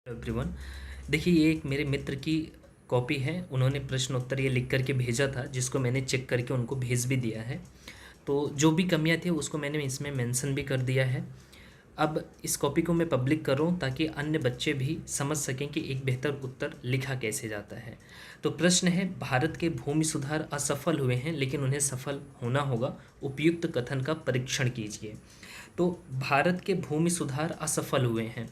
Everyone, देखिए ये एक मेरे मित्र की कॉपी है। उन्होंने प्रश्न उत्तर ये लिख करके भेजा था, जिसको मैंने चेक करके उनको भेज भी दिया है। तो जो भी कमियां थी उसको मैंने इसमें मेंशन भी कर दिया है। अब इस कॉपी को मैं पब्लिक कर रहा हूँ ताकि अन्य बच्चे भी समझ सकें कि एक बेहतर उत्तर लिखा कैसे जाता है। तो प्रश्न है, भारत के भूमि सुधार असफल हुए हैं लेकिन उन्हें सफल होना होगा, उपयुक्त कथन का परीक्षण कीजिए। तो भारत के भूमि सुधार असफल हुए हैं।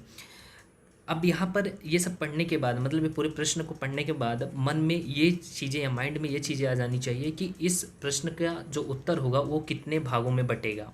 अब यहाँ पर ये सब पढ़ने के बाद, मतलब ये पूरे प्रश्न को पढ़ने के बाद मन में ये चीज़ें या माइंड में ये चीज़ें आ जानी चाहिए कि इस प्रश्न का जो उत्तर होगा वो कितने भागों में बटेगा।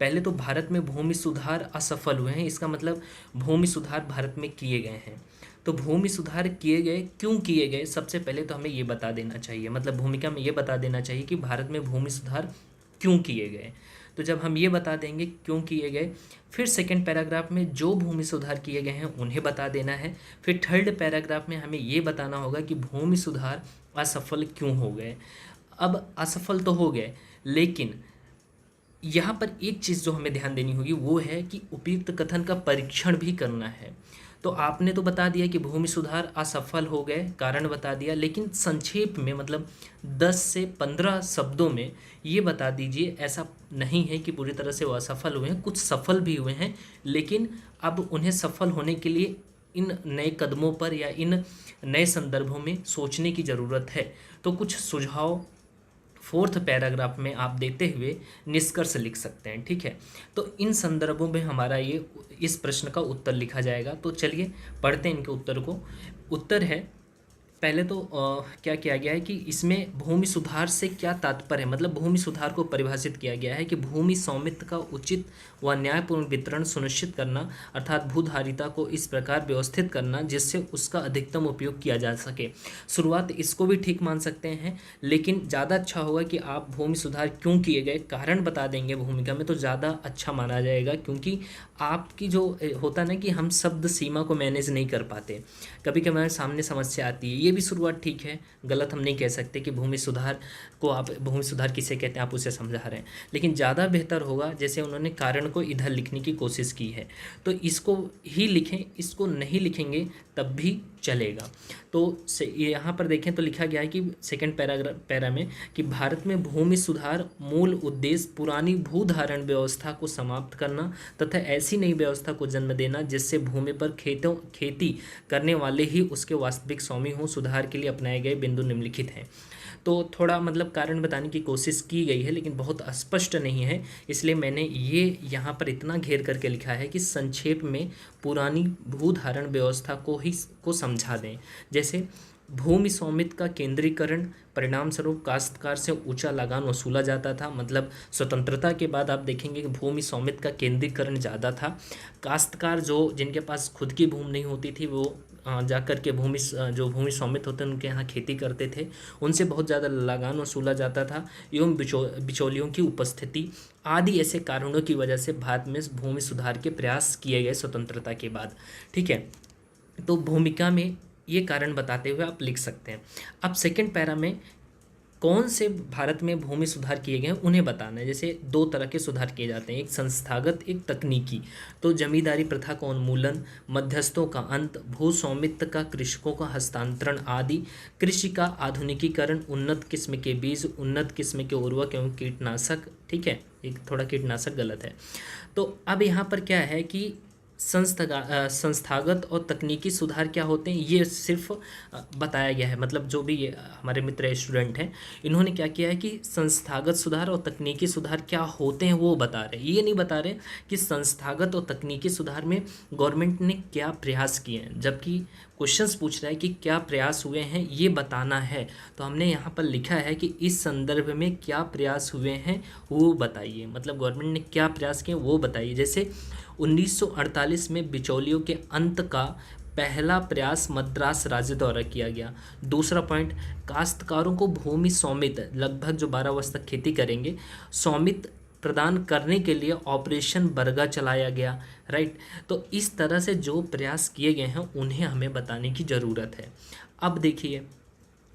पहले तो भारत में भूमि सुधार असफल हुए हैं, इसका मतलब भूमि सुधार भारत में किए गए हैं। तो भूमि सुधार किए गए, क्यों किए गए, सबसे पहले तो हमें ये बता देना चाहिए, मतलब भूमिका में ये बता देना चाहिए कि भारत में भूमि सुधार क्यों किए गए। तो जब हम ये बता देंगे क्यों किए गए, फिर सेकंड पैराग्राफ में जो भूमि सुधार किए गए हैं उन्हें बता देना है। फिर थर्ड पैराग्राफ में हमें ये बताना होगा कि भूमि सुधार असफल क्यों हो गए। अब असफल तो हो गए, लेकिन यहाँ पर एक चीज़ जो हमें ध्यान देनी होगी वो है कि उपयुक्त कथन का परीक्षण भी करना है। तो आपने तो बता दिया कि भूमि सुधार असफल हो गए, कारण बता दिया, लेकिन संक्षेप में मतलब 10 से 15 शब्दों में ये बता दीजिए। ऐसा नहीं है कि पूरी तरह से वो असफल हुए हैं, कुछ सफल भी हुए हैं, लेकिन अब उन्हें सफल होने के लिए इन नए कदमों पर या इन नए संदर्भों में सोचने की ज़रूरत है। तो कुछ सुझाव फोर्थ पैराग्राफ में आप देते हुए निष्कर्ष लिख सकते हैं, ठीक है। तो इन संदर्भों में हमारा ये इस प्रश्न का उत्तर लिखा जाएगा। तो चलिए पढ़ते हैं इनके उत्तर को। उत्तर है, पहले तो क्या किया गया है कि इसमें भूमि सुधार से क्या तात्पर्य है, मतलब भूमि सुधार को परिभाषित किया गया है कि भूमि स्वामित्व का उचित व न्यायपूर्ण वितरण सुनिश्चित करना, अर्थात भूधारिता को इस प्रकार व्यवस्थित करना जिससे उसका अधिकतम उपयोग किया जा सके। शुरुआत इसको भी ठीक मान सकते हैं, लेकिन ज़्यादा अच्छा होगा कि आप भूमि सुधार क्यों किए गए कारण बता देंगे भूमिका में, तो ज़्यादा अच्छा माना जाएगा। क्योंकि आपकी जो होता ना कि हम शब्द सीमा को मैनेज नहीं कर पाते, कभी कभी हमारे सामने समस्या आती है। ये भी शुरुआत ठीक है, गलत हम नहीं कह सकते कि भूमि सुधार को आप भूमि सुधार किसे कहते हैं आप उसे समझा रहे हैं, लेकिन ज़्यादा बेहतर होगा जैसे उन्होंने कारण को इधर लिखने की कोशिश की है तो इसको ही लिखें, इसको नहीं लिखेंगे तब भी चलेगा। तो यहाँ पर देखें तो लिखा गया है कि सेकंड पैरा में कि भारत में भूमि सुधार मूल उद्देश्य पुरानी भूधारण व्यवस्था को समाप्त करना तथा ऐसी नई व्यवस्था को जन्म देना जिससे भूमि पर खेती करने वाले ही उसके वास्तविक स्वामी हों। सुधार के लिए अपनाए गए बिंदु निम्नलिखित हैं। तो थोड़ा मतलब कारण बताने की कोशिश की गई है लेकिन बहुत स्पष्ट नहीं है, इसलिए मैंने ये यहाँ पर इतना घेर करके लिखा है कि संक्षेप में पुरानी भूधारण व्यवस्था को समझा दें। जैसे भूमि स्वामित्व का केंद्रीकरण, परिणाम स्वरूप काश्तकार से ऊंचा लगान वसूला जाता था। मतलब स्वतंत्रता के बाद आप देखेंगे कि भूमि स्वामित्व का केंद्रीकरण ज़्यादा था। काश्तकार जो जिनके पास खुद की भूमि नहीं होती थी वो जाकर के जो भूमि स्वामित्व होते हैं उनके यहाँ खेती करते थे, उनसे बहुत ज़्यादा लगान वसूला जाता था एवं बिचौलियों की उपस्थिति आदि ऐसे कारणों की वजह से भारत में भूमि सुधार के प्रयास किए गए स्वतंत्रता के बाद, ठीक है। तो भूमिका में ये कारण बताते हुए आप लिख सकते हैं। अब सेकंड पैरा में कौन से भारत में भूमि सुधार किए गए हैं उन्हें बताना है। जैसे दो तरह के सुधार किए जाते हैं, एक संस्थागत एक तकनीकी। तो जमींदारी प्रथा का उन्मूलन, मध्यस्थों का अंत, भू स्वामित्व का कृषकों का हस्तांतरण आदि, कृषि का आधुनिकीकरण, उन्नत किस्म के बीज, उन्नत किस्म के उर्वरक एवं कीटनाशक, ठीक है, एक थोड़ा कीटनाशक गलत है। तो अब यहाँ पर क्या है कि संस्थागत और तकनीकी सुधार क्या होते हैं ये सिर्फ बताया गया है। मतलब जो भी ये हमारे मित्र स्टूडेंट हैं इन्होंने क्या किया है कि संस्थागत सुधार और तकनीकी सुधार क्या होते हैं वो बता रहे हैं। ये नहीं बता रहे कि संस्थागत और तकनीकी सुधार में गवर्नमेंट ने क्या प्रयास किए हैं, जबकि क्वेश्चंस पूछ रहा है कि क्या प्रयास हुए हैं ये बताना है। तो हमने यहाँ पर लिखा है कि इस संदर्भ में क्या प्रयास हुए हैं वो बताइए, मतलब गवर्नमेंट ने क्या प्रयास किए वो बताइए। जैसे 1948 में बिचौलियों के अंत का पहला प्रयास मद्रास राज्य द्वारा किया गया। दूसरा पॉइंट, काश्तकारों को भूमि स्वामित्व, लगभग जो 12 वर्ष तक खेती करेंगे, स्वामित्व प्रदान करने के लिए ऑपरेशन बरगा चलाया गया, राइट। तो इस तरह से जो प्रयास किए गए हैं उन्हें हमें बताने की ज़रूरत है। अब देखिए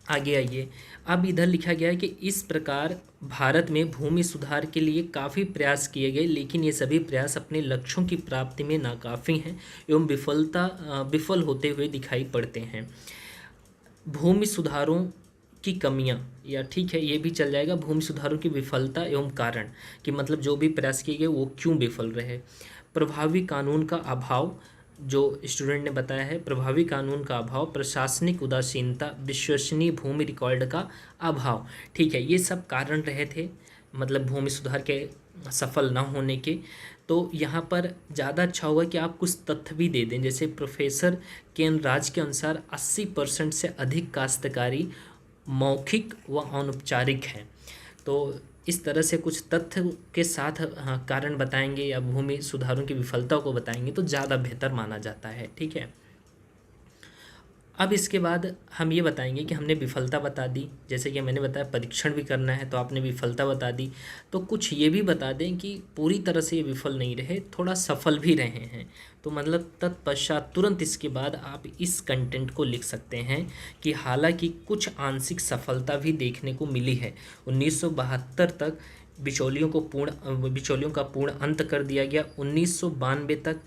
आगे आइए, अब इधर लिखा गया है कि इस प्रकार भारत में भूमि सुधार के लिए काफ़ी प्रयास किए गए, लेकिन ये सभी प्रयास अपने लक्ष्यों की प्राप्ति में नाकाफ़ी हैं एवं विफल होते हुए दिखाई पड़ते हैं। भूमि सुधारों की कमियां, या ठीक है ये भी चल जाएगा, भूमि सुधारों की विफलता एवं कारण, कि मतलब जो भी प्रयास किए गए वो क्यों विफल रहे। प्रभावी कानून का अभाव, जो स्टूडेंट ने बताया है, प्रभावी कानून का अभाव, प्रशासनिक उदासीनता, विश्वसनीय भूमि रिकॉर्ड का अभाव। ठीक है, ये सब कारण रहे थे मतलब भूमि सुधार के सफल ना होने के। तो यहाँ पर ज़्यादा अच्छा होगा कि आप कुछ तथ्य भी दे दें, जैसे प्रोफेसर केन राज के अनुसार 80% से अधिक काश्तकारी मौखिक व अनौपचारिक है। तो इस तरह से कुछ तथ्य के साथ कारण बताएंगे या भूमि सुधारों की विफलता को बताएंगे तो ज़्यादा बेहतर माना जाता है। ठीक है, अब इसके बाद हम ये बताएंगे कि हमने विफलता बता दी, जैसे कि मैंने बताया परीक्षण भी करना है तो आपने विफलता बता दी, तो कुछ ये भी बता दें कि पूरी तरह से ये विफल नहीं रहे, थोड़ा सफल भी रहे हैं। तो मतलब तत्पश्चात तुरंत इसके बाद आप इस कंटेंट को लिख सकते हैं कि हालांकि कुछ आंशिक सफलता भी देखने को मिली है। 1972 तक बिचौलियों का पूर्ण अंत कर दिया गया। 1992 तक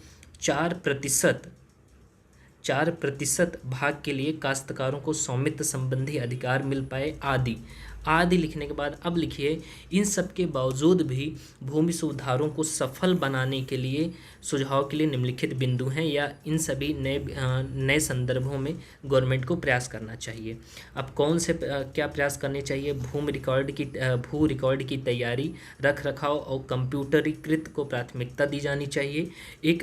4% भाग के लिए काश्तकारों को स्वामित्व संबंधी अधिकार मिल पाए आदि। आदि लिखने के बाद अब लिखिए, इन सब के बावजूद भी भूमि सुधारों को सफल बनाने के लिए सुझाव के लिए निम्नलिखित बिंदु हैं, या इन सभी नए संदर्भों में गवर्नमेंट को प्रयास करना चाहिए। अब कौन से क्या प्रयास करने चाहिए? भू रिकॉर्ड की तैयारी, रख रखाव और कंप्यूटरीकृत को प्राथमिकता दी जानी चाहिए। एक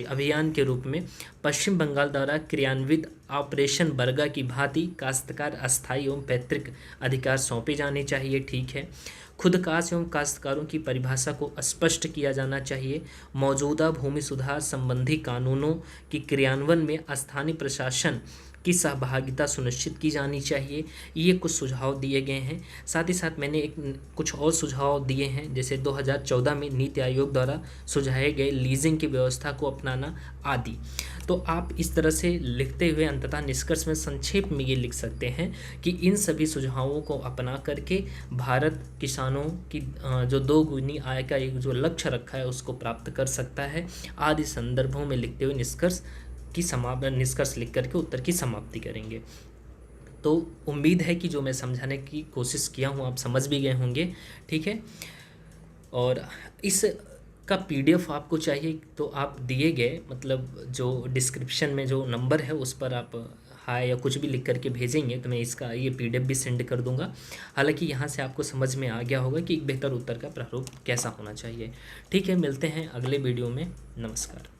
अभियान के रूप में पश्चिम बंगाल द्वारा क्रियान्वित ऑपरेशन बरगा की भांति काश्तकार अस्थायी एवं पैतृक अधिकार सौंपे जाने चाहिए। ठीक है, खुदकाश एवं काश्तकारों की परिभाषा को स्पष्ट किया जाना चाहिए। मौजूदा भूमि सुधार संबंधी कानूनों की क्रियान्वयन में स्थानीय प्रशासन की सहभागिता सुनिश्चित की जानी चाहिए। ये कुछ सुझाव दिए गए हैं। साथ ही साथ मैंने कुछ और सुझाव दिए हैं, जैसे 2014 में नीति आयोग द्वारा सुझाए गए लीजिंग की व्यवस्था को अपनाना आदि। तो आप इस तरह से लिखते हुए अंततः निष्कर्ष में संक्षेप में ये लिख सकते हैं कि इन सभी सुझावों को अपना करके भारत किसानों की जो 2 गुनी आय का एक जो लक्ष्य रखा है उसको प्राप्त कर सकता है। आदि संदर्भों में लिखते हुए निष्कर्ष लिख करके उत्तर की समाप्ति करेंगे। तो उम्मीद है कि जो मैं समझाने की कोशिश किया हूँ आप समझ भी गए होंगे। ठीक है, और इस का PDF आपको चाहिए तो आप दिए गए मतलब जो डिस्क्रिप्शन में जो नंबर है उस पर आप हाय या कुछ भी लिख करके भेजेंगे तो मैं इसका ये PDF भी सेंड कर दूंगा। हालांकि यहाँ से आपको समझ में आ गया होगा कि एक बेहतर उत्तर का प्रारूप कैसा होना चाहिए। ठीक है, मिलते हैं अगले वीडियो में। नमस्कार।